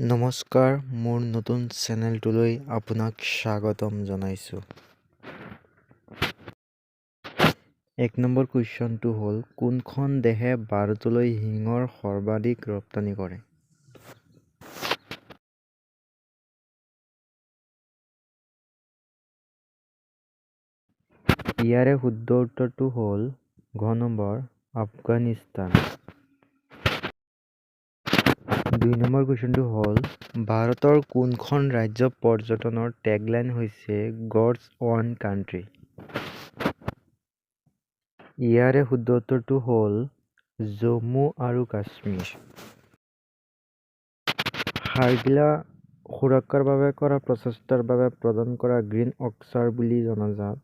নমস্কাৰ, মোৰ নতুন চেনেলটোলৈ আপোনাক স্বাগতম জনাইছোঁ। ১ নম্বৰ কুৱেশ্যনটো হ'ল, কোনখন দেশে ভাৰতলৈ শিঙৰ সৰ্বাধিক ৰপ্তানি কৰে? ইয়াৰে শুদ্ধ উত্তৰটো হ'ল ঘ নম্বৰ আফগানিস্তান। ২ নম্বৰ কুৱেশ্যনটো হ'ল, ভাৰতৰ কোনখন ৰাজ্যৰ পৰ্যটনৰ টেগলাইন হৈছে গডছ অন কাণ্ট্ৰি? ইয়াৰে শুদ্ধ উত্তৰটো হ'ল জম্মু আৰু কাশ্মীৰ। সাৰগিলা সুৰক্ষাৰ বাবে কৰা প্ৰচেষ্টাৰ বাবে প্ৰদান কৰা গ্ৰীণ অস্কাৰ বুলি জনাজাত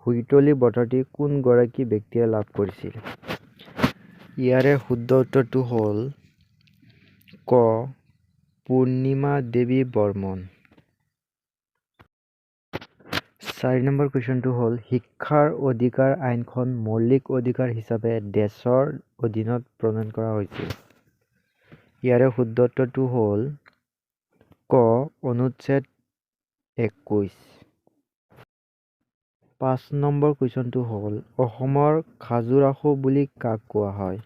হুইটলি বঁটাটি কোন গৰাকী ব্যক্তিয়ে লাভ কৰিছিল? ইয়াৰে শুদ্ধ উত্তৰটো হ'ল ক. পূৰ্ণিমা দেৱী বৰ্মন। ৪ নম্বৰ কুৱেশ্যনটো হ'ল, শিক্ষাৰ অধিকাৰ আইনখন মৌলিক অধিকাৰ হিচাপে দেশৰ অধীনত প্ৰণয়ন কৰা হৈছিল। ইয়াৰে শুদ্ধ উত্তৰটো হ'ল ক. অনুচ্ছেদ ২১। ৫ নম্বৰ কুৱেশ্যনটো হ'ল, অসমৰ খাজুৰাহো বুলি কাক কোৱা হয়?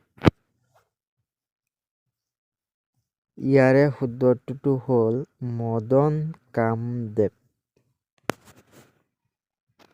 ইয়াৰে শুদ্ধ উত্তৰটো হ'ল মদন কামদেৱ।